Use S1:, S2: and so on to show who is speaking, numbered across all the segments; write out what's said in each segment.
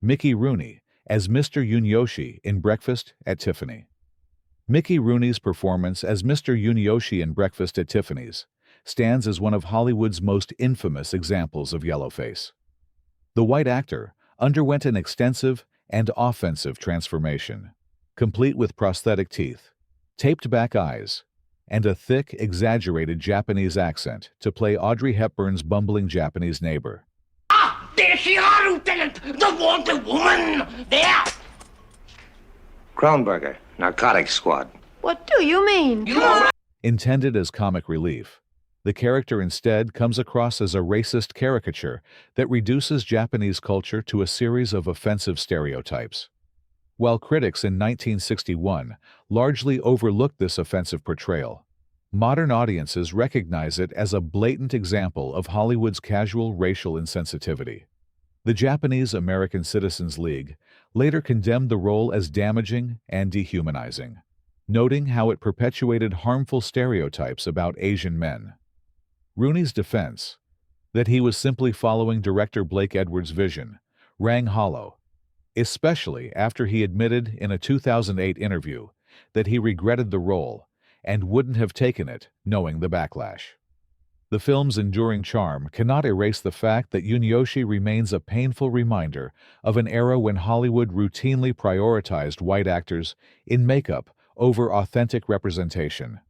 S1: Mickey Rooney as Mr. Yunyoshi in Breakfast at Tiffany. Mickey Rooney's performance as Mr. Yunyoshi in Breakfast at Tiffany's stands as one of Hollywood's most infamous examples of yellowface. The white actor underwent an extensive and offensive transformation, complete with prosthetic teeth, taped-back eyes, and a thick, exaggerated Japanese accent to play Audrey Hepburn's bumbling Japanese neighbor.
S2: Ah! There she are, Lieutenant! The wanted woman! There!
S3: Kronberger, Narcotics Squad.
S4: What do you mean?
S1: Intended as comic relief, the character instead comes across as a racist caricature that reduces Japanese culture to a series of offensive stereotypes. While critics in 1961 largely overlooked this offensive portrayal, modern audiences recognize it as a blatant example of Hollywood's casual racial insensitivity. The Japanese American Citizens League later condemned the role as damaging and dehumanizing, noting how it perpetuated harmful stereotypes about Asian men. Rooney's defense, that he was simply following director Blake Edwards' vision, rang hollow, especially after he admitted in a 2008 interview that he regretted the role and wouldn't have taken it knowing the backlash. The film's enduring charm cannot erase the fact that Yunyoshi remains a painful reminder of an era when Hollywood routinely prioritized white actors in makeup over authentic representation.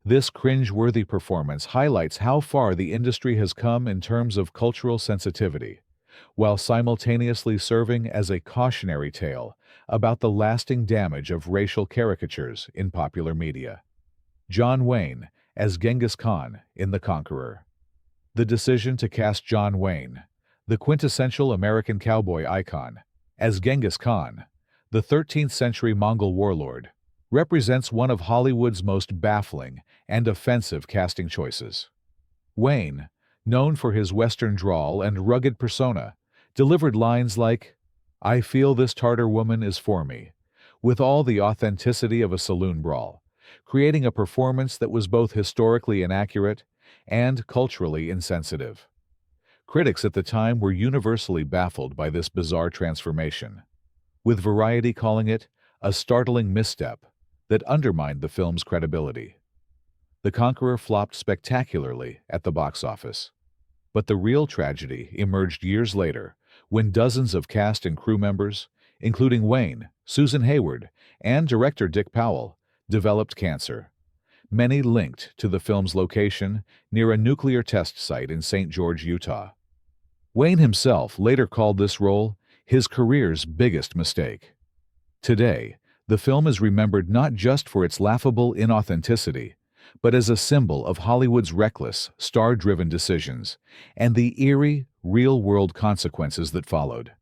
S1: This cringe-worthy performance highlights how far the industry has come in terms of cultural sensitivity, while simultaneously serving as a cautionary tale about the lasting damage of racial caricatures in popular media. John Wayne as Genghis Khan in The Conqueror. The decision to cast John Wayne, the quintessential American cowboy icon, as Genghis Khan, the 13th-century Mongol warlord, represents one of Hollywood's most baffling and offensive casting choices. Wayne, known for his Western drawl and rugged persona, delivered lines like, "I feel this Tartar woman is for me," with all the authenticity of a saloon brawl, creating a performance that was both historically inaccurate and culturally insensitive. Critics at the time were universally baffled by this bizarre transformation, with Variety calling it a startling misstep that undermined the film's credibility. The Conqueror flopped spectacularly at the box office, but the real tragedy emerged years later when dozens of cast and crew members, including Wayne, Susan Hayward, and director Dick Powell, developed cancer, many linked to the film's location near a nuclear test site in St. George, Utah. Wayne himself later called this role his career's biggest mistake. Today, the film is remembered not just for its laughable inauthenticity, but as a symbol of Hollywood's reckless, star-driven decisions and the eerie, real-world consequences that followed.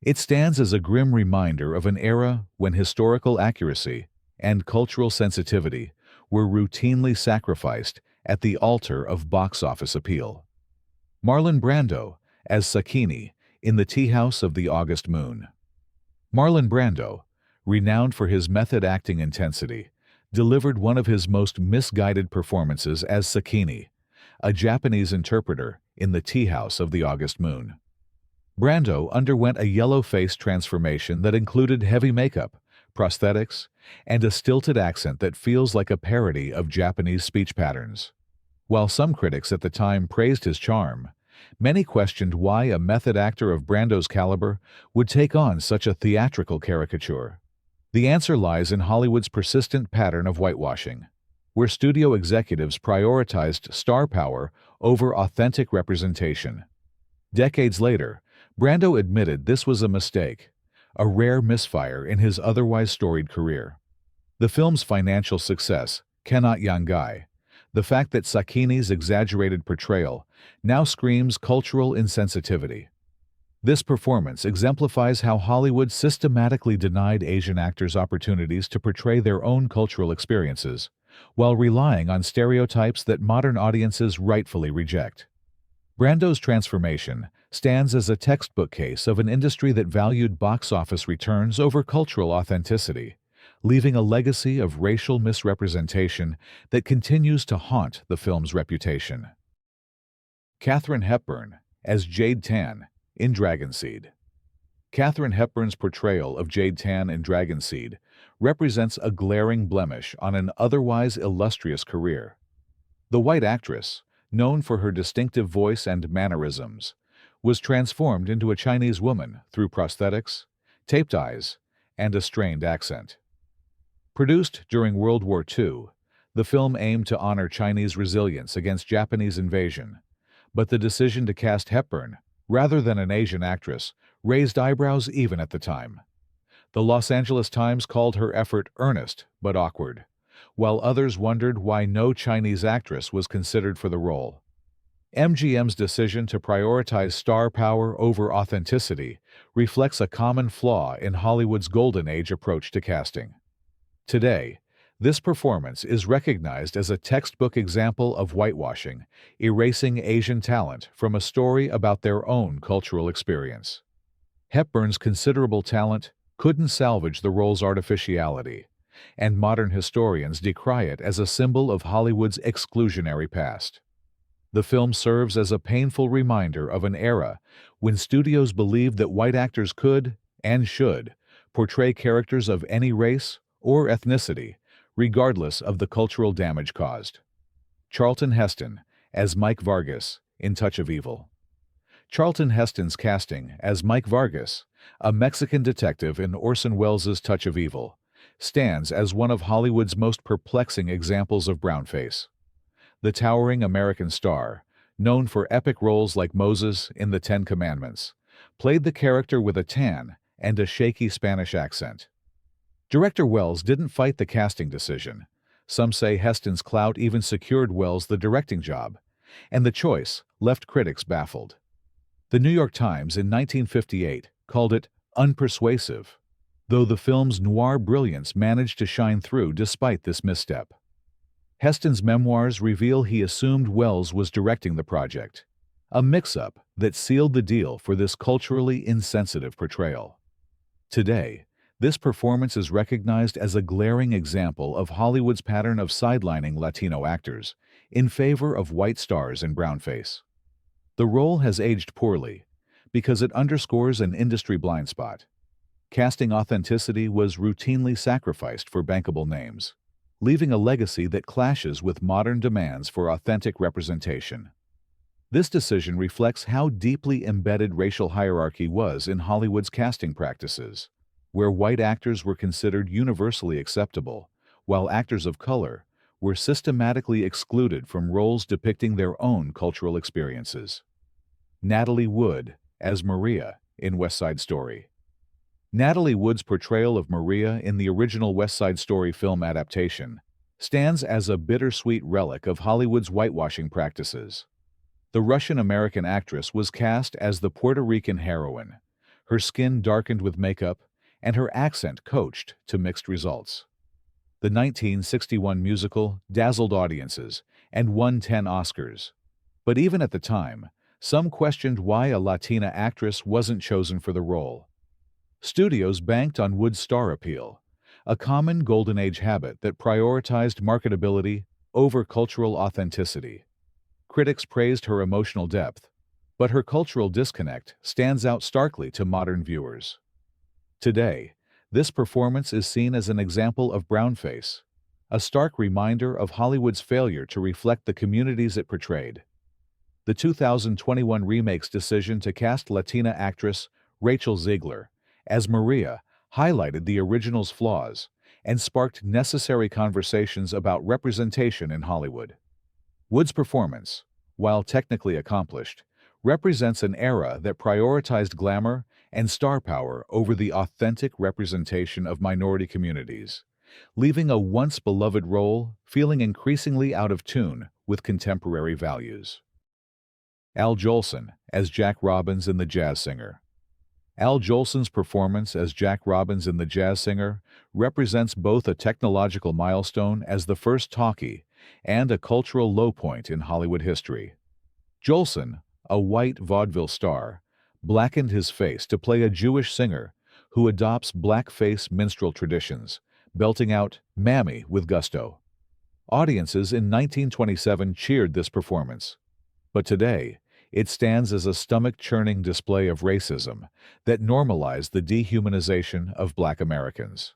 S1: It stands as a grim reminder of an era when historical accuracy and cultural sensitivity were routinely sacrificed at the altar of box office appeal. Marlon Brando as Sakini in The Tea House of the August Moon. Marlon Brando, renowned for his method acting intensity, delivered one of his most misguided performances as Sakini, a Japanese interpreter in The Tea House of the August Moon. Brando underwent a yellow-face transformation that included heavy makeup, prosthetics, and a stilted accent that feels like a parody of Japanese speech patterns. While some critics at the time praised his charm, many questioned why a method actor of Brando's caliber would take on such a theatrical caricature. The answer lies in Hollywood's persistent pattern of whitewashing, where studio executives prioritized star power over authentic representation. Decades later, Brando admitted this was a mistake, a rare misfire in his otherwise storied career. The film's financial success cannot yangai. The fact that Sakini's exaggerated portrayal now screams cultural insensitivity. This performance exemplifies how Hollywood systematically denied Asian actors opportunities to portray their own cultural experiences, while relying on stereotypes that modern audiences rightfully reject. Brando's transformation stands as a textbook case of an industry that valued box office returns over cultural authenticity, leaving a legacy of racial misrepresentation that continues to haunt the film's reputation. Katharine Hepburn as Jade Tan in Dragonseed. Katharine Hepburn's portrayal of Jade Tan in Dragonseed represents a glaring blemish on an otherwise illustrious career. The white actress, known for her distinctive voice and mannerisms, was transformed into a Chinese woman through prosthetics, taped eyes, and a strained accent. Produced during World War II, the film aimed to honor Chinese resilience against Japanese invasion, but the decision to cast Hepburn, rather than an Asian actress, raised eyebrows even at the time. The Los Angeles Times called her effort earnest but awkward, while others wondered why no Chinese actress was considered for the role. MGM's decision to prioritize star power over authenticity reflects a common flaw in Hollywood's golden age approach to casting. Today, this performance is recognized as a textbook example of whitewashing, erasing Asian talent from a story about their own cultural experience. Hepburn's considerable talent couldn't salvage the role's artificiality, and modern historians decry it as a symbol of Hollywood's exclusionary past. The film serves as a painful reminder of an era when studios believed that white actors could, and should, portray characters of any race or ethnicity, regardless of the cultural damage caused. Charlton Heston as Mike Vargas in Touch of Evil. Charlton Heston's casting as Mike Vargas, a Mexican detective in Orson Welles' Touch of Evil, stands as one of Hollywood's most perplexing examples of brownface. The towering American star, known for epic roles like Moses in The Ten Commandments, played the character with a tan and a shaky Spanish accent. Director Welles didn't fight the casting decision. Some say Heston's clout even secured Welles the directing job, and the choice left critics baffled. The New York Times in 1958 called it unpersuasive, though the film's noir brilliance managed to shine through despite this misstep. Heston's memoirs reveal he assumed Welles was directing the project, a mix-up that sealed the deal for this culturally insensitive portrayal. Today, this performance is recognized as a glaring example of Hollywood's pattern of sidelining Latino actors in favor of white stars in brownface. The role has aged poorly because it underscores an industry blind spot. Casting authenticity was routinely sacrificed for bankable names, leaving a legacy that clashes with modern demands for authentic representation. This decision reflects how deeply embedded racial hierarchy was in Hollywood's casting practices, where white actors were considered universally acceptable, while actors of color were systematically excluded from roles depicting their own cultural experiences. Natalie Wood as Maria in West Side Story. Natalie Wood's portrayal of Maria in the original West Side Story film adaptation stands as a bittersweet relic of Hollywood's whitewashing practices. The Russian-American actress was cast as the Puerto Rican heroine, her skin darkened with makeup, and her accent coached to mixed results. The 1961 musical dazzled audiences and won 10 Oscars. But even at the time, some questioned why a Latina actress wasn't chosen for the role. Studios banked on Wood's star appeal, a common Golden Age habit that prioritized marketability over cultural authenticity. Critics praised her emotional depth, but her cultural disconnect stands out starkly to modern viewers. Today, this performance is seen as an example of brownface, a stark reminder of Hollywood's failure to reflect the communities it portrayed. The 2021 remake's decision to cast Latina actress Rachel Zegler as Maria highlighted the original's flaws and sparked necessary conversations about representation in Hollywood. Wood's performance, while technically accomplished, represents an era that prioritized glamour and star power over the authentic representation of minority communities, leaving a once-beloved role feeling increasingly out of tune with contemporary values. Al Jolson as Jack Robbins in The Jazz Singer. Al Jolson's performance as Jack Robbins in The Jazz Singer represents both a technological milestone as the first talkie and a cultural low point in Hollywood history. Jolson, a white vaudeville star, blackened his face to play a Jewish singer who adopts blackface minstrel traditions, belting out Mammy with gusto. Audiences in 1927 cheered this performance, but today, It stands as a stomach-churning display of racism that normalized the dehumanization of Black Americans.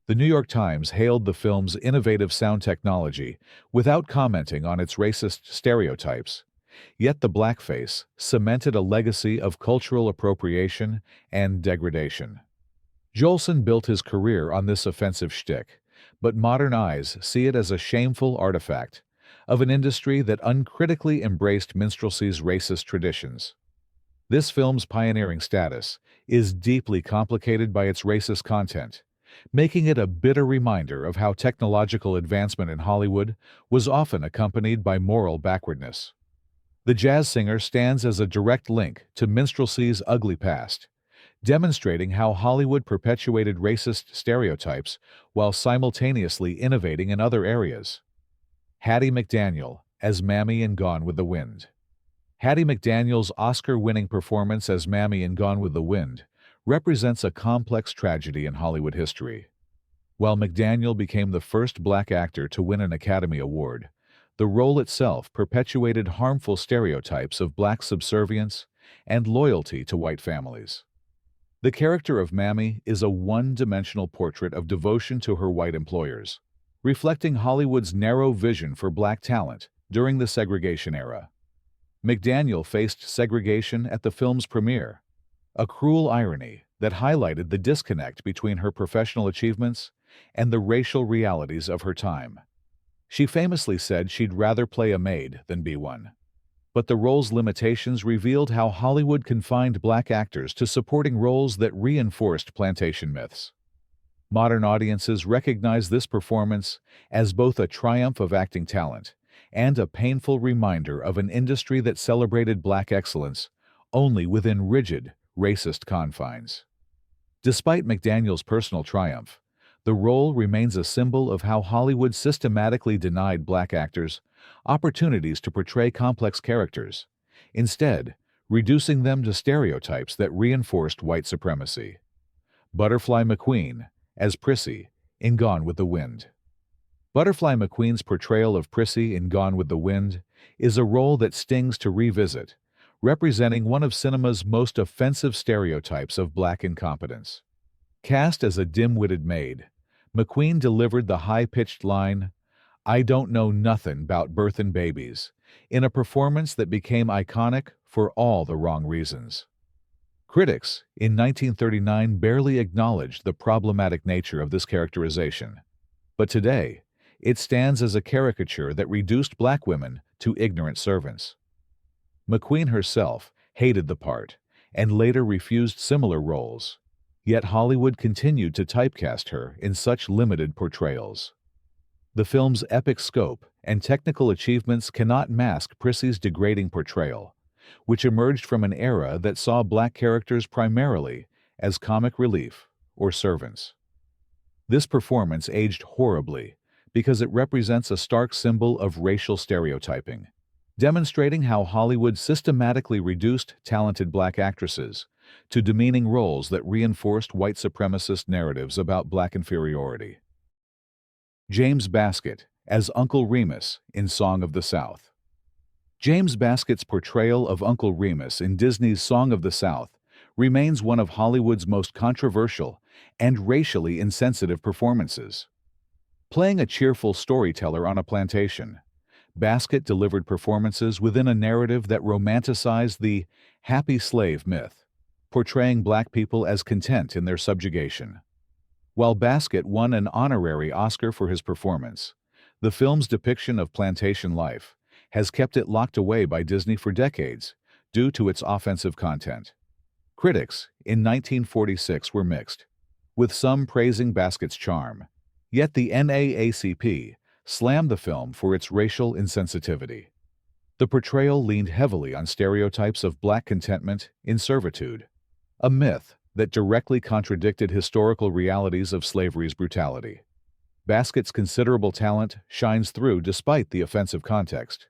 S1: The New York Times hailed the film's innovative sound technology without commenting on its racist stereotypes, yet the blackface cemented a legacy of cultural appropriation and degradation. Jolson built his career on this offensive shtick, but modern eyes see it as a shameful artifact of an industry that uncritically embraced minstrelsy's racist traditions. This film's pioneering status is deeply complicated by its racist content, making it a bitter reminder of how technological advancement in Hollywood was often accompanied by moral backwardness. The jazz singer stands as a direct link to minstrelsy's ugly past, demonstrating how Hollywood perpetuated racist stereotypes while simultaneously innovating in other areas. Hattie McDaniel as Mammy in Gone with the Wind. Hattie McDaniel's Oscar-winning performance as Mammy in Gone with the Wind represents a complex tragedy in Hollywood history. While McDaniel became the first Black actor to win an Academy Award, the role itself perpetuated harmful stereotypes of Black subservience and loyalty to white families. The character of Mammy is a one-dimensional portrait of devotion to her white employers, reflecting Hollywood's narrow vision for Black talent during the segregation era. McDaniel faced segregation at the film's premiere, a cruel irony that highlighted the disconnect between her professional achievements and the racial realities of her time. She famously said she'd rather play a maid than be one. But the role's limitations revealed how Hollywood confined Black actors to supporting roles that reinforced plantation myths. Modern audiences recognize this performance as both a triumph of acting talent and a painful reminder of an industry that celebrated Black excellence only within rigid, racist confines. Despite McDaniel's personal triumph, the role remains a symbol of how Hollywood systematically denied Black actors opportunities to portray complex characters, instead reducing them to stereotypes that reinforced white supremacy. Butterfly McQueen as Prissy in Gone with the Wind. Butterfly McQueen's portrayal of Prissy in Gone with the Wind is a role that stings to revisit, representing one of cinema's most offensive stereotypes of Black incompetence. Cast as a dim-witted maid, McQueen delivered the high-pitched line, "I don't know nothin' 'bout birthin' babies," in a performance that became iconic for all the wrong reasons. Critics in 1939 barely acknowledged the problematic nature of this characterization, but today it stands as a caricature that reduced Black women to ignorant servants. McQueen herself hated the part and later refused similar roles, yet Hollywood continued to typecast her in such limited portrayals. The film's epic scope and technical achievements cannot mask Prissy's degrading portrayal, which emerged from an era that saw Black characters primarily as comic relief or servants. This performance aged horribly because it represents a stark symbol of racial stereotyping, demonstrating how Hollywood systematically reduced talented Black actresses to demeaning roles that reinforced white supremacist narratives about Black inferiority. James Baskett as Uncle Remus in Song of the South. James Baskett's portrayal of Uncle Remus in Disney's Song of the South remains one of Hollywood's most controversial and racially insensitive performances. Playing a cheerful storyteller on a plantation, Baskett delivered performances within a narrative that romanticized the happy slave myth, portraying Black people as content in their subjugation. While Baskett won an honorary Oscar for his performance, the film's depiction of plantation life has kept it locked away by Disney for decades due to its offensive content. Critics in 1946 were mixed, with some praising Baskett's charm, yet the NAACP slammed the film for its racial insensitivity. The portrayal leaned heavily on stereotypes of Black contentment in servitude, a myth that directly contradicted historical realities of slavery's brutality. Baskett's considerable talent shines through despite the offensive context,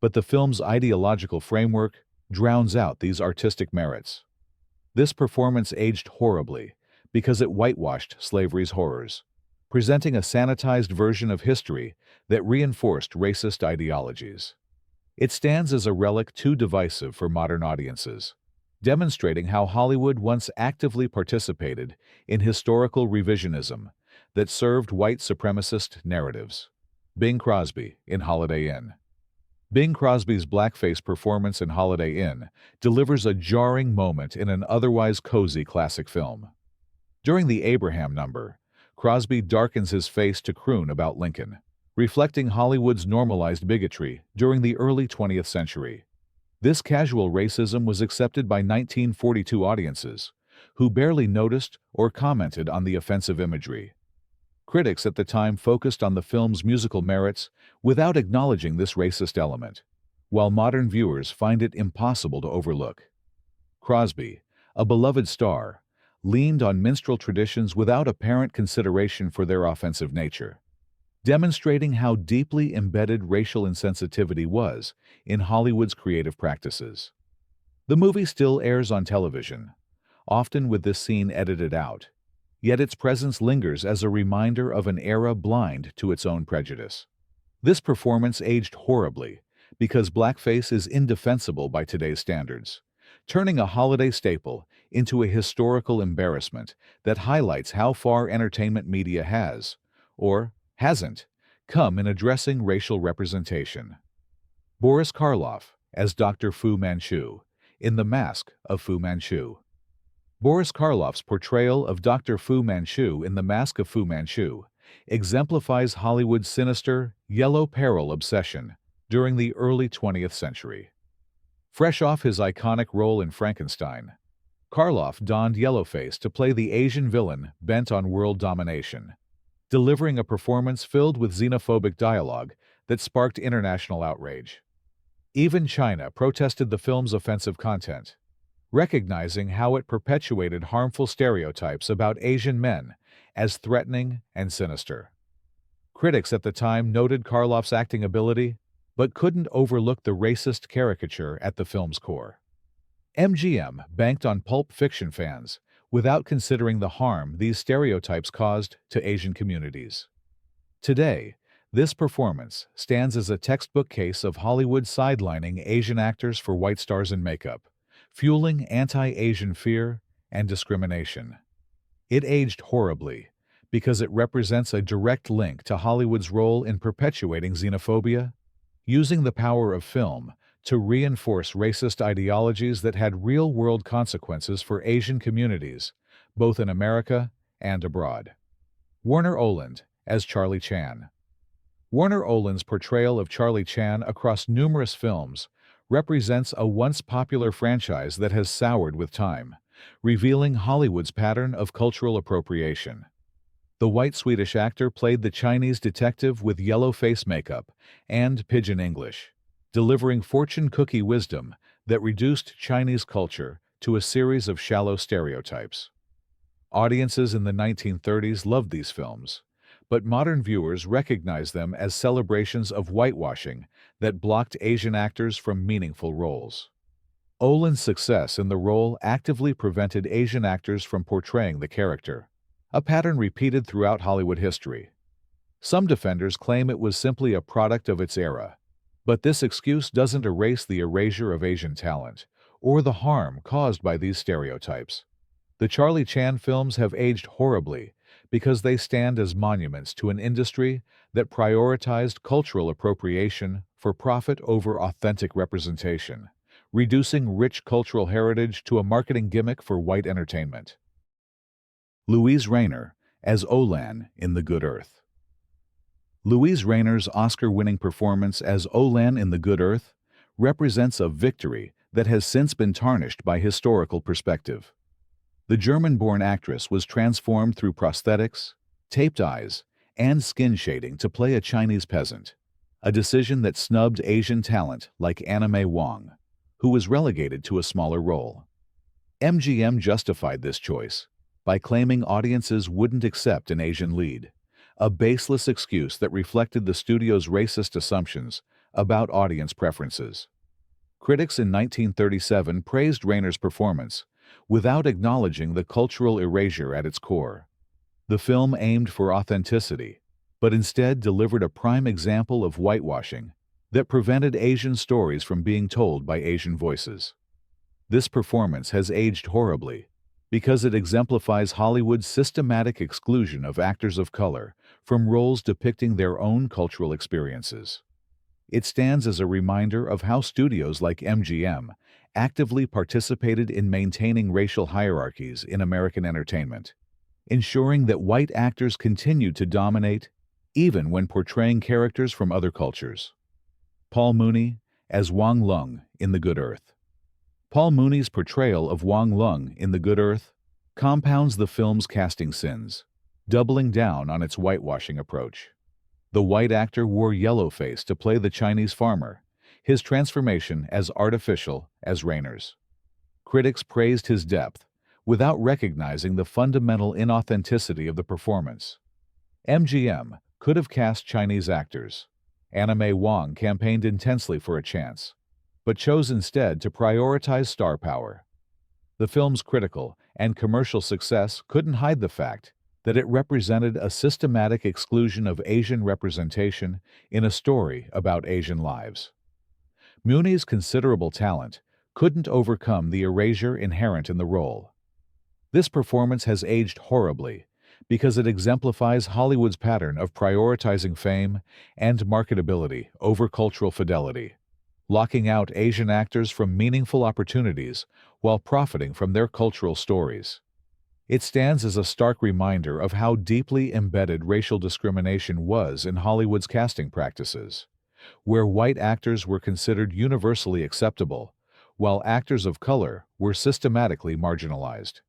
S1: but the film's ideological framework drowns out these artistic merits. This performance aged horribly because it whitewashed slavery's horrors, presenting a sanitized version of history that reinforced racist ideologies. It stands as a relic too divisive for modern audiences, demonstrating how Hollywood once actively participated in historical revisionism that served white supremacist narratives. Bing Crosby in Holiday Inn. Bing Crosby's blackface performance in Holiday Inn delivers a jarring moment in an otherwise cozy classic film. During the Abraham number, Crosby darkens his face to croon about Lincoln, reflecting Hollywood's normalized bigotry during the early 20th century. This casual racism was accepted by 1942 audiences, who barely noticed or commented on the offensive imagery. Critics at the time focused on the film's musical merits without acknowledging this racist element, while modern viewers find it impossible to overlook. Crosby, a beloved star, leaned on minstrel traditions without apparent consideration for their offensive nature, demonstrating how deeply embedded racial insensitivity was in Hollywood's creative practices. The movie still airs on television, often with this scene edited out, yet its presence lingers as a reminder of an era blind to its own prejudice. This performance aged horribly because blackface is indefensible by today's standards, turning a holiday staple into a historical embarrassment that highlights how far entertainment media has, or hasn't, come in addressing racial representation. Boris Karloff as Dr. Fu Manchu in The Mask of Fu Manchu. Boris Karloff's portrayal of Dr. Fu Manchu in The Mask of Fu Manchu exemplifies Hollywood's sinister, yellow peril obsession during the early 20th century. Fresh off his iconic role in Frankenstein, Karloff donned yellowface to play the Asian villain bent on world domination, delivering a performance filled with xenophobic dialogue that sparked international outrage. Even China protested the film's offensive content, recognizing how it perpetuated harmful stereotypes about Asian men as threatening and sinister. Critics at the time noted Karloff's acting ability, but couldn't overlook the racist caricature at the film's core. MGM banked on Pulp Fiction fans without considering the harm these stereotypes caused to Asian communities. Today, this performance stands as a textbook case of Hollywood sidelining Asian actors for white stars in makeup, fueling anti-Asian fear and discrimination. It aged horribly because it represents a direct link to Hollywood's role in perpetuating xenophobia, using the power of film to reinforce racist ideologies that had real-world consequences for Asian communities, both in America and abroad. Warner O-Lan as Charlie Chan. Warner O-Lan's portrayal of Charlie Chan across numerous films represents a once popular franchise that has soured with time, revealing Hollywood's pattern of cultural appropriation. The white Swedish actor played the Chinese detective with yellow face makeup and pidgin English, delivering fortune cookie wisdom that reduced Chinese culture to a series of shallow stereotypes. Audiences in the 1930s loved these films, but modern viewers recognize them as celebrations of whitewashing that blocked Asian actors from meaningful roles. O-Lan's success in the role actively prevented Asian actors from portraying the character, a pattern repeated throughout Hollywood history. Some defenders claim it was simply a product of its era, but this excuse doesn't erase the erasure of Asian talent or the harm caused by these stereotypes. The Charlie Chan films have aged horribly because they stand as monuments to an industry that prioritized cultural appropriation for profit over authentic representation, reducing rich cultural heritage to a marketing gimmick for white entertainment. Louise Rayner as O-Lan in The Good Earth. Louise Rayner's Oscar-winning performance as O-Lan in The Good Earth represents a victory that has since been tarnished by historical perspective. The German-born actress was transformed through prosthetics, taped eyes, and skin shading to play a Chinese peasant, a decision that snubbed Asian talent like Wang, who was relegated to a smaller role. MGM justified this choice by claiming audiences wouldn't accept an Asian lead, a baseless excuse that reflected the studio's racist assumptions about audience preferences. Critics in 1937 praised Rayner's performance without acknowledging the cultural erasure at its core. The film aimed for authenticity, but instead delivered a prime example of whitewashing that prevented Asian stories from being told by Asian voices. This performance has aged horribly because it exemplifies Hollywood's systematic exclusion of actors of color from roles depicting their own cultural experiences. It stands as a reminder of how studios like MGM actively participated in maintaining racial hierarchies in American entertainment, ensuring that white actors continued to dominate even when portraying characters from other cultures. Paul Mooney as Wang Lung in The Good Earth. Paul Mooney's portrayal of Wang Lung in The Good Earth compounds the film's casting sins, doubling down on its whitewashing approach. The white actor wore yellowface to play the Chinese farmer, his transformation as artificial as Rayner's. Critics praised his depth, without recognizing the fundamental inauthenticity of the performance. MGM could have cast Chinese actors. Anime Wang campaigned intensely for a chance, but chose instead to prioritize star power. The film's critical and commercial success couldn't hide the fact that it represented a systematic exclusion of Asian representation in a story about Asian lives. Mooney's considerable talent couldn't overcome the erasure inherent in the role. This performance has aged horribly because it exemplifies Hollywood's pattern of prioritizing fame and marketability over cultural fidelity, locking out Asian actors from meaningful opportunities while profiting from their cultural stories. It stands as a stark reminder of how deeply embedded racial discrimination was in Hollywood's casting practices, where white actors were considered universally acceptable, while actors of color were systematically marginalized.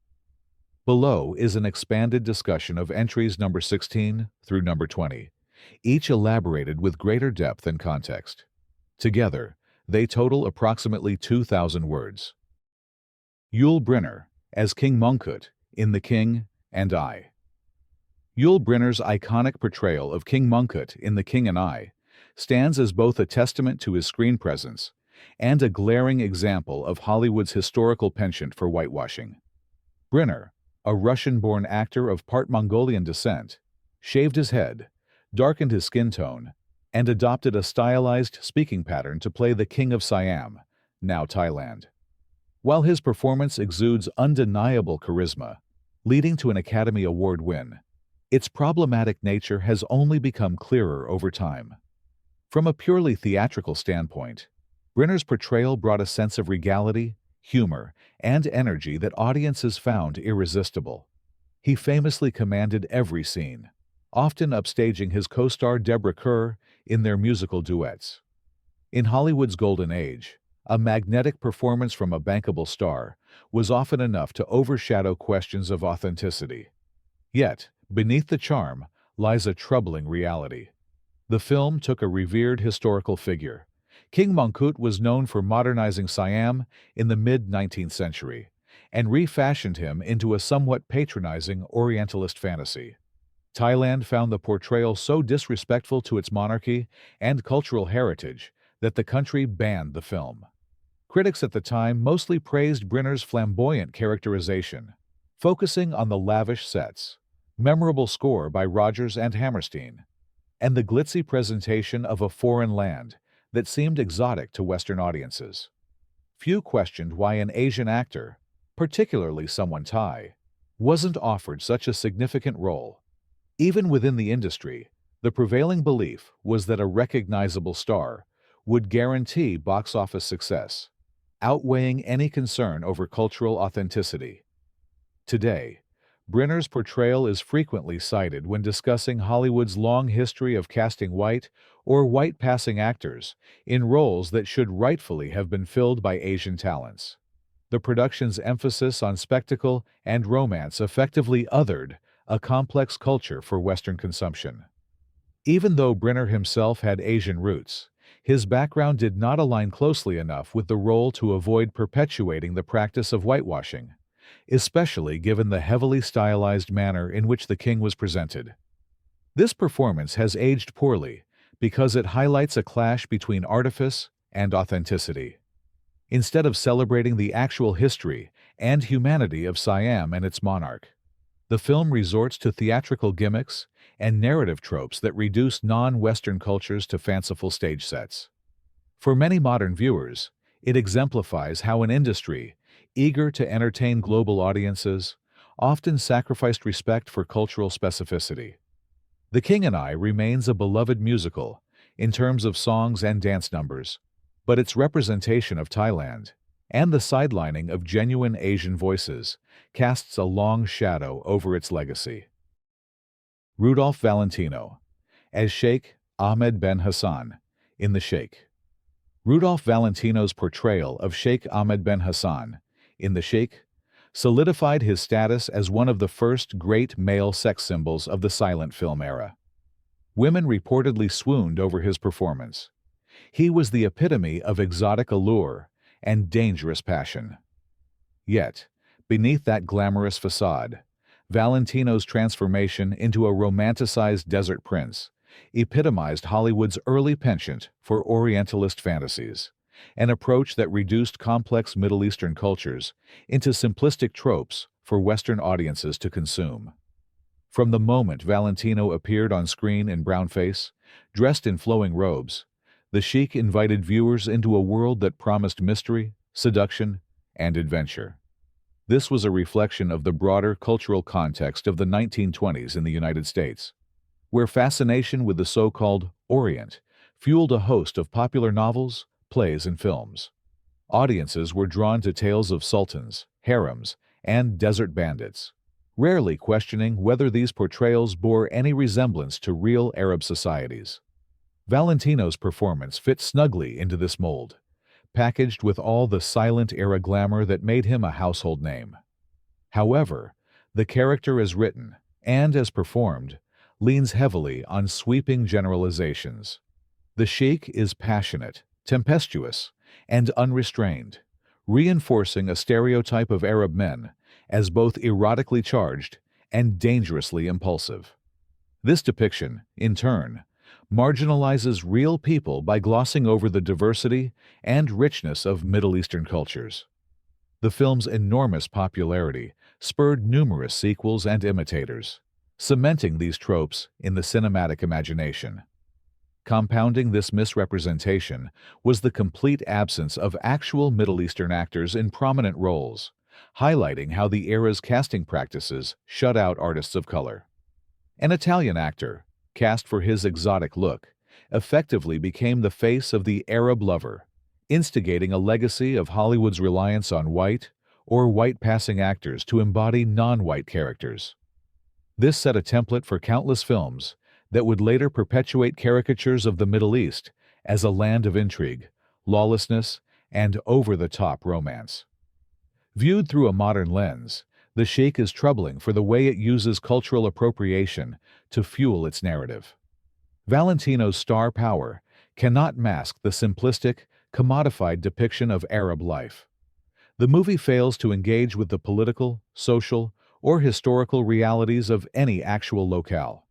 S1: Below is an expanded discussion of entries number 16 through number 20, each elaborated with greater depth and context. Together, they total approximately 2,000 words. Yul Brynner as King Mongkut in The King and I. Yul Brynner's iconic portrayal of King Mongkut in The King and I stands as both a testament to his screen presence and a glaring example of Hollywood's historical penchant for whitewashing. Brynner, a Russian-born actor of part Mongolian descent, shaved his head, darkened his skin tone, and adopted a stylized speaking pattern to play the King of Siam, now Thailand. While his performance exudes undeniable charisma, leading to an Academy Award win, its problematic nature has only become clearer over time. From a purely theatrical standpoint, Brynner's portrayal brought a sense of regality, humor, and energy that audiences found irresistible. He famously commanded every scene, often upstaging his co-star Deborah Kerr in their musical duets. In Hollywood's golden age, a magnetic performance from a bankable star was often enough to overshadow questions of authenticity. Yet, beneath the charm lies a troubling reality. The film took a revered historical figure. King Mongkut was known for modernizing Siam in the mid-19th century and refashioned him into a somewhat patronizing Orientalist fantasy. Thailand found the portrayal so disrespectful to its monarchy and cultural heritage that the country banned the film. Critics at the time mostly praised Brynner's flamboyant characterization, focusing on the lavish sets, memorable score by Rodgers and Hammerstein, and the glitzy presentation of a foreign land that seemed exotic to Western audiences. Few questioned why an Asian actor, particularly someone Thai, wasn't offered such a significant role. Even within the industry, the prevailing belief was that a recognizable star would guarantee box office success, outweighing any concern over cultural authenticity. Today, Brynner's portrayal is frequently cited when discussing Hollywood's long history of casting white or white-passing actors in roles that should rightfully have been filled by Asian talents. The production's emphasis on spectacle and romance effectively othered a complex culture for Western consumption. Even though Brynner himself had Asian roots, his background did not align closely enough with the role to avoid perpetuating the practice of whitewashing, especially given the heavily stylized manner in which the king was presented. This performance has aged poorly because it highlights a clash between artifice and authenticity. Instead of celebrating the actual history and humanity of Siam and its monarch, the film resorts to theatrical gimmicks and narrative tropes that reduce non-Western cultures to fanciful stage sets. For many modern viewers, it exemplifies how an industry, eager to entertain global audiences, often sacrificed respect for cultural specificity. The King and I remains a beloved musical in terms of songs and dance numbers, but its representation of Thailand and the sidelining of genuine Asian voices casts a long shadow over its legacy. Rudolph Valentino, as Sheik Ahmed Ben Hassan in The Sheik. Rudolph Valentino's portrayal of Sheik Ahmed Ben Hassan in The Sheik solidified his status as one of the first great male sex symbols of the silent film era. Women reportedly swooned over his performance. He was the epitome of exotic allure and dangerous passion. Yet, beneath that glamorous facade, Valentino's transformation into a romanticized desert prince epitomized Hollywood's early penchant for Orientalist fantasies, an approach that reduced complex Middle Eastern cultures into simplistic tropes for Western audiences to consume. From the moment Valentino appeared on screen in brownface, dressed in flowing robes, the Sheik invited viewers into a world that promised mystery, seduction, and adventure. This was a reflection of the broader cultural context of the 1920s in the United States, where fascination with the so-called Orient fueled a host of popular novels, plays, and films. Audiences were drawn to tales of sultans, harems, and desert bandits, rarely questioning whether these portrayals bore any resemblance to real Arab societies. Valentino's performance fit snugly into this mold, packaged with all the silent-era glamour that made him a household name. However, the character as written, and as performed, leans heavily on sweeping generalizations. The Sheik is passionate, tempestuous, and unrestrained, reinforcing a stereotype of Arab men as both erotically charged and dangerously impulsive. This depiction, in turn, marginalizes real people by glossing over the diversity and richness of Middle Eastern cultures. The film's enormous popularity spurred numerous sequels and imitators, cementing these tropes in the cinematic imagination. Compounding this misrepresentation was the complete absence of actual Middle Eastern actors in prominent roles, highlighting how the era's casting practices shut out artists of color. An Italian actor, cast for his exotic look, effectively became the face of the Arab lover, instigating a legacy of Hollywood's reliance on white or white-passing actors to embody non-white characters. This set a template for countless films that would later perpetuate caricatures of the Middle East as a land of intrigue, lawlessness, and over-the-top romance. Viewed through a modern lens, The Sheik is troubling for the way it uses cultural appropriation to fuel its narrative. Valentino's star power cannot mask the simplistic, commodified depiction of Arab life. The movie fails to engage with the political, social, or historical realities of any actual locale.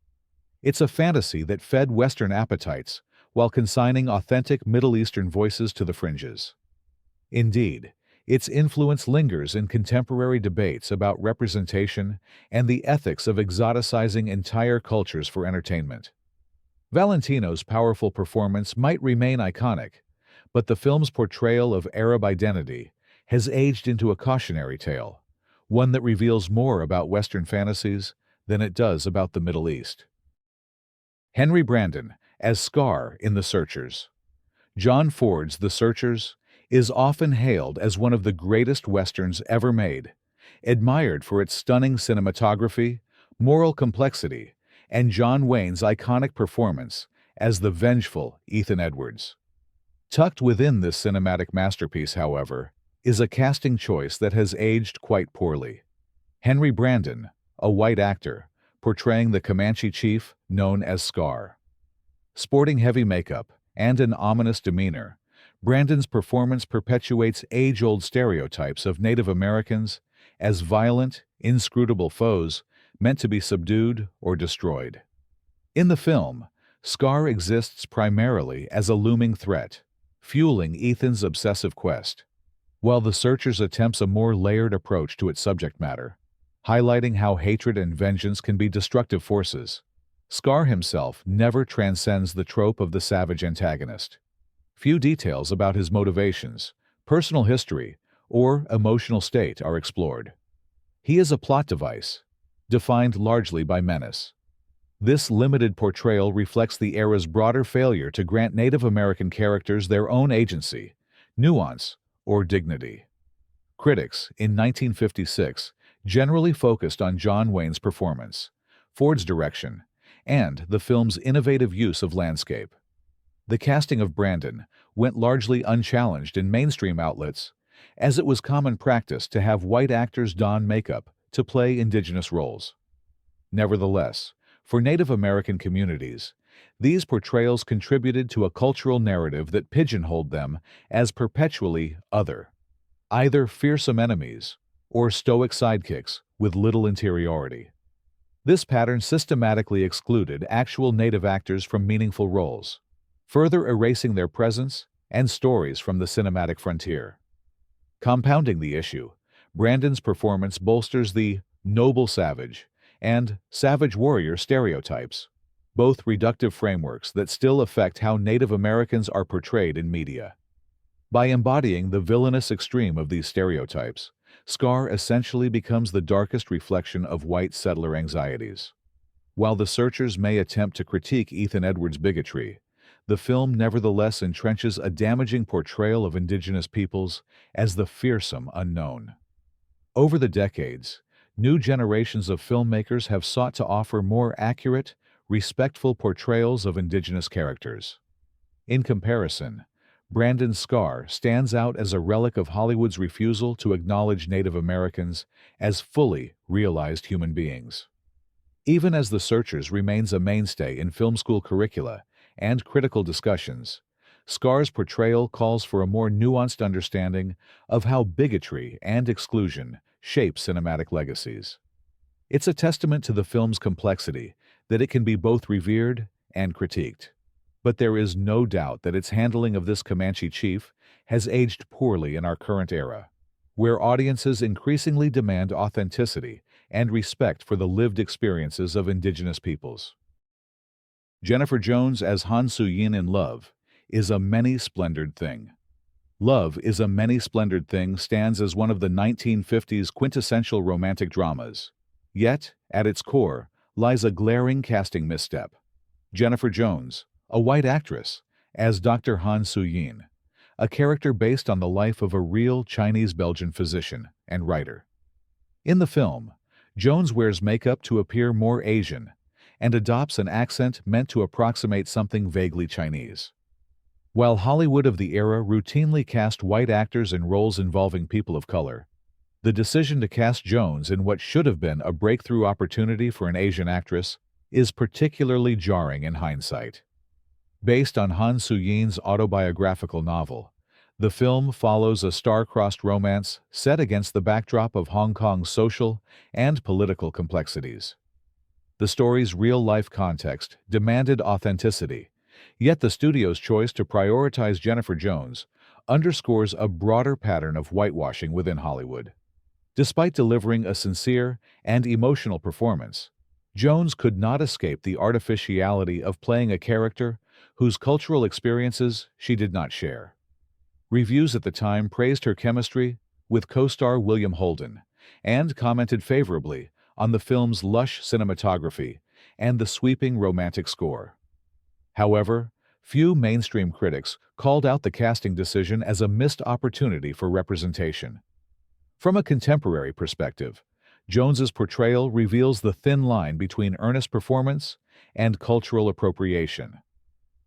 S1: It's a fantasy that fed Western appetites while consigning authentic Middle Eastern voices to the fringes. Indeed, its influence lingers in contemporary debates about representation and the ethics of exoticizing entire cultures for entertainment. Valentino's powerful performance might remain iconic, but the film's portrayal of Arab identity has aged into a cautionary tale, one that reveals more about Western fantasies than it does about the Middle East. Henry Brandon as Scar in The Searchers. John Ford's The Searchers is often hailed as one of the greatest Westerns ever made, admired for its stunning cinematography, moral complexity, and John Wayne's iconic performance as the vengeful Ethan Edwards. Tucked within this cinematic masterpiece, however, is a casting choice that has aged quite poorly. Henry Brandon, a white actor, portraying the Comanche chief known as Scar. Sporting heavy makeup and an ominous demeanor, Brandon's performance perpetuates age-old stereotypes of Native Americans as violent, inscrutable foes meant to be subdued or destroyed. In the film, Scar exists primarily as a looming threat, fueling Ethan's obsessive quest, while The Searchers attempts a more layered approach to its subject matter, highlighting how hatred and vengeance can be destructive forces. Scar himself never transcends the trope of the savage antagonist. Few details about his motivations, personal history, or emotional state are explored. He is a plot device, defined largely by menace. This limited portrayal reflects the era's broader failure to grant Native American characters their own agency, nuance, or dignity. Critics, in 1956, generally focused on John Wayne's performance, Ford's direction, and the film's innovative use of landscape. The casting of Brandon went largely unchallenged in mainstream outlets, as it was common practice to have white actors don makeup to play indigenous roles. Nevertheless, for Native American communities, these portrayals contributed to a cultural narrative that pigeonholed them as perpetually other, either fearsome enemies or stoic sidekicks with little interiority. This pattern systematically excluded actual Native actors from meaningful roles, further erasing their presence and stories from the cinematic frontier. Compounding the issue, Brandon's performance bolsters the noble savage and savage warrior stereotypes, both reductive frameworks that still affect how Native Americans are portrayed in media. By embodying the villainous extreme of these stereotypes, Scar essentially becomes the darkest reflection of white settler anxieties. While the searchers may attempt to critique Ethan Edwards' bigotry, the film nevertheless entrenches a damaging portrayal of indigenous peoples as the fearsome unknown. Over the decades, new generations of filmmakers have sought to offer more accurate, respectful portrayals of indigenous characters. In comparison, Brandon's Scar stands out as a relic of Hollywood's refusal to acknowledge Native Americans as fully realized human beings. Even as The Searchers remains a mainstay in film school curricula and critical discussions, Scar's portrayal calls for a more nuanced understanding of how bigotry and exclusion shape cinematic legacies. It's a testament to the film's complexity that it can be both revered and critiqued. But there is no doubt that its handling of this Comanche chief has aged poorly in our current era, where audiences increasingly demand authenticity and respect for the lived experiences of indigenous peoples. Jennifer Jones as Han Soo-yin in Love is a many-splendored thing. Love is a Many-Splendored Thing stands as one of the 1950s quintessential romantic dramas. Yet, at its core, lies a glaring casting misstep. Jennifer Jones, a white actress, as Dr. Han Soo-yin, a character based on the life of a real Chinese-Belgian physician and writer. In the film, Jones wears makeup to appear more Asian and adopts an accent meant to approximate something vaguely Chinese. While Hollywood of the era routinely cast white actors in roles involving people of color, the decision to cast Jones in what should have been a breakthrough opportunity for an Asian actress is particularly jarring in hindsight. Based on Han Soo-yin's autobiographical novel, the film follows a star-crossed romance set against the backdrop of Hong Kong's social and political complexities. The story's real-life context demanded authenticity, yet the studio's choice to prioritize Jennifer Jones underscores a broader pattern of whitewashing within Hollywood. Despite delivering a sincere and emotional performance, Jones could not escape the artificiality of playing a character whose cultural experiences she did not share. Reviews at the time praised her chemistry with co-star William Holden and commented favorably on the film's lush cinematography and the sweeping romantic score. However, few mainstream critics called out the casting decision as a missed opportunity for representation. From a contemporary perspective, Jones's portrayal reveals the thin line between earnest performance and cultural appropriation.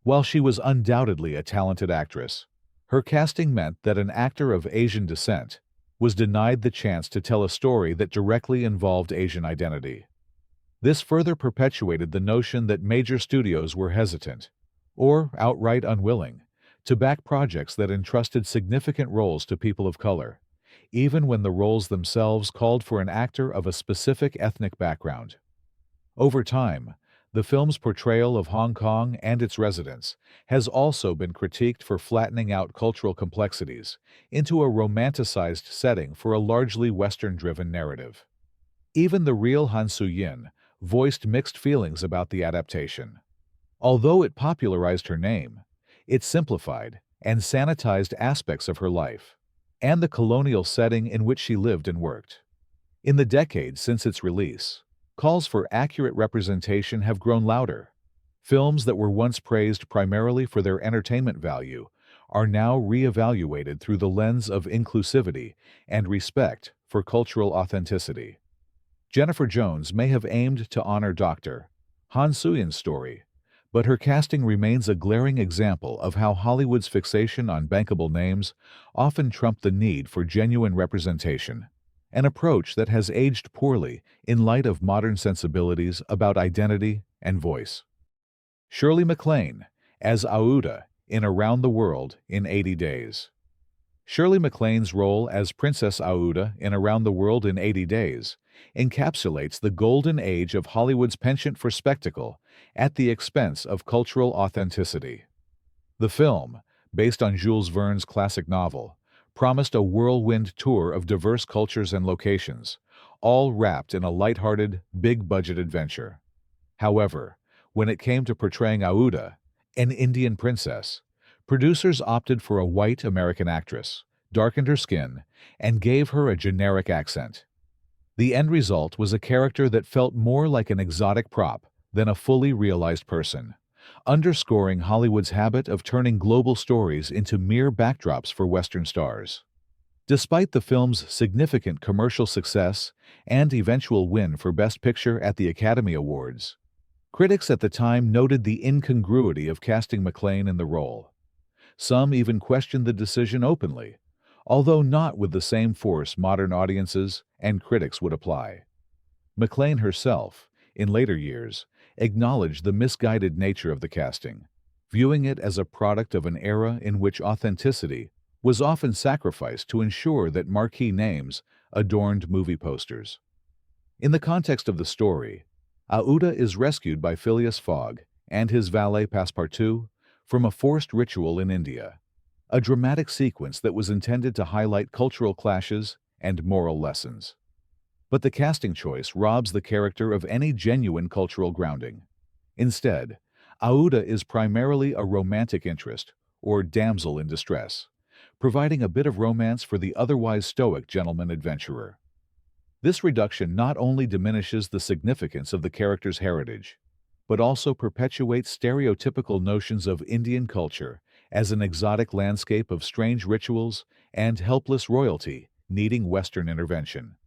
S1: While she was undoubtedly a talented actress, her casting meant that an actor of Asian descent was denied the chance to tell a story that directly involved Asian identity. This further perpetuated the notion that major studios were hesitant, or outright unwilling, to back projects that entrusted significant roles to people of color, even when the roles themselves called for an actor of a specific ethnic background. Over time, the film's portrayal of Hong Kong and its residents has also been critiqued for flattening out cultural complexities into a romanticized setting for a largely Western-driven narrative. Even the real Han Soo-yin voiced mixed feelings about the adaptation. Although it popularized her name, it simplified and sanitized aspects of her life, and the colonial setting in which she lived and worked. In the decades since its release, calls for accurate representation have grown louder. Films that were once praised primarily for their entertainment value are now re-evaluated through the lens of inclusivity and respect for cultural authenticity. Jennifer Jones may have aimed to honor Dr. Han Soo-in's story, but her casting remains a glaring example of how Hollywood's fixation on bankable names often trumped the need for genuine representation, an approach that has aged poorly in light of modern sensibilities about identity and voice. Shirley MacLaine as Aouda in Around the World in 80 Days. Shirley MacLaine's role as Princess Aouda in Around the World in 80 Days encapsulates the golden age of Hollywood's penchant for spectacle at the expense of cultural authenticity. The film, based on Jules Verne's classic novel, promised a whirlwind tour of diverse cultures and locations, all wrapped in a lighthearted, big-budget adventure. However, when it came to portraying Aouda, an Indian princess, producers opted for a white American actress, darkened her skin, and gave her a generic accent. The end result was a character that felt more like an exotic prop than a fully realized person, underscoring Hollywood's habit of turning global stories into mere backdrops for Western stars. Despite the film's significant commercial success and eventual win for Best Picture at the Academy Awards, critics at the time noted the incongruity of casting MacLaine in the role. Some even questioned the decision openly, although not with the same force modern audiences and critics would apply. MacLaine herself, in later years, acknowledged the misguided nature of the casting, viewing it as a product of an era in which authenticity was often sacrificed to ensure that marquee names adorned movie posters. In the context of the story, Aouda is rescued by Phileas Fogg and his valet Passepartout from a forced ritual in India, a dramatic sequence that was intended to highlight cultural clashes and moral lessons. But the casting choice robs the character of any genuine cultural grounding. Instead, Aouda is primarily a romantic interest, or damsel in distress, providing a bit of romance for the otherwise stoic gentleman adventurer. This reduction not only diminishes the significance of the character's heritage, but also perpetuates stereotypical notions of Indian culture as an exotic landscape of strange rituals and helpless royalty needing Western intervention.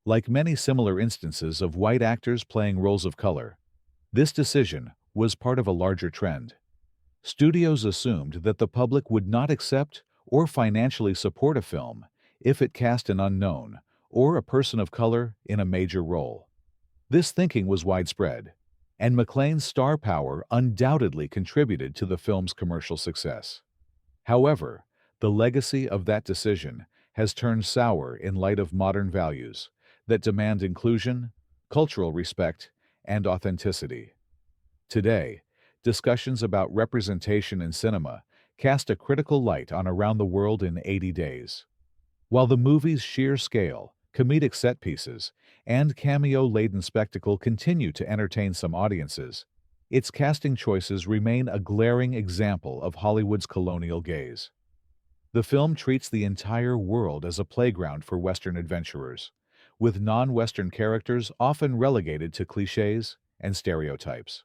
S1: Like many similar instances of white actors playing roles of color, this decision was part of a larger trend. Studios assumed that the public would not accept or financially support a film if it cast an unknown or a person of color in a major role. This thinking was widespread, and MacLaine's star power undoubtedly contributed to the film's commercial success. However, the legacy of that decision has turned sour in light of modern values that demand inclusion, cultural respect, and authenticity. Today, discussions about representation in cinema cast a critical light on Around the World in 80 Days. While the movie's sheer scale, comedic set pieces, and cameo-laden spectacle continue to entertain some audiences, its casting choices remain a glaring example of Hollywood's colonial gaze. The film treats the entire world as a playground for Western adventurers, with non-Western characters often relegated to clichés and stereotypes.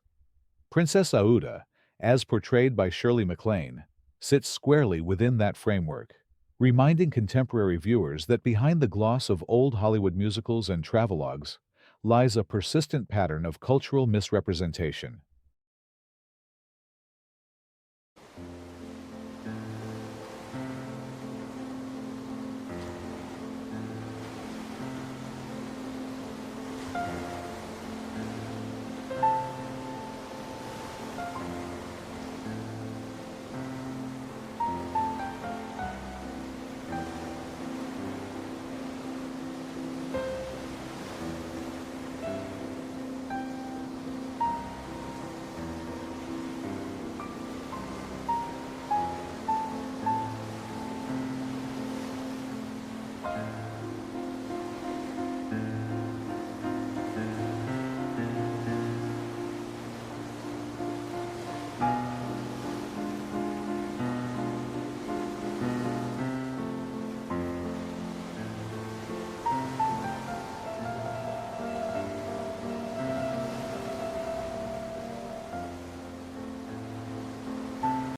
S1: Princess Aouda, as portrayed by Shirley MacLaine, sits squarely within that framework, reminding contemporary viewers that behind the gloss of old Hollywood musicals and travelogues lies a persistent pattern of cultural misrepresentation.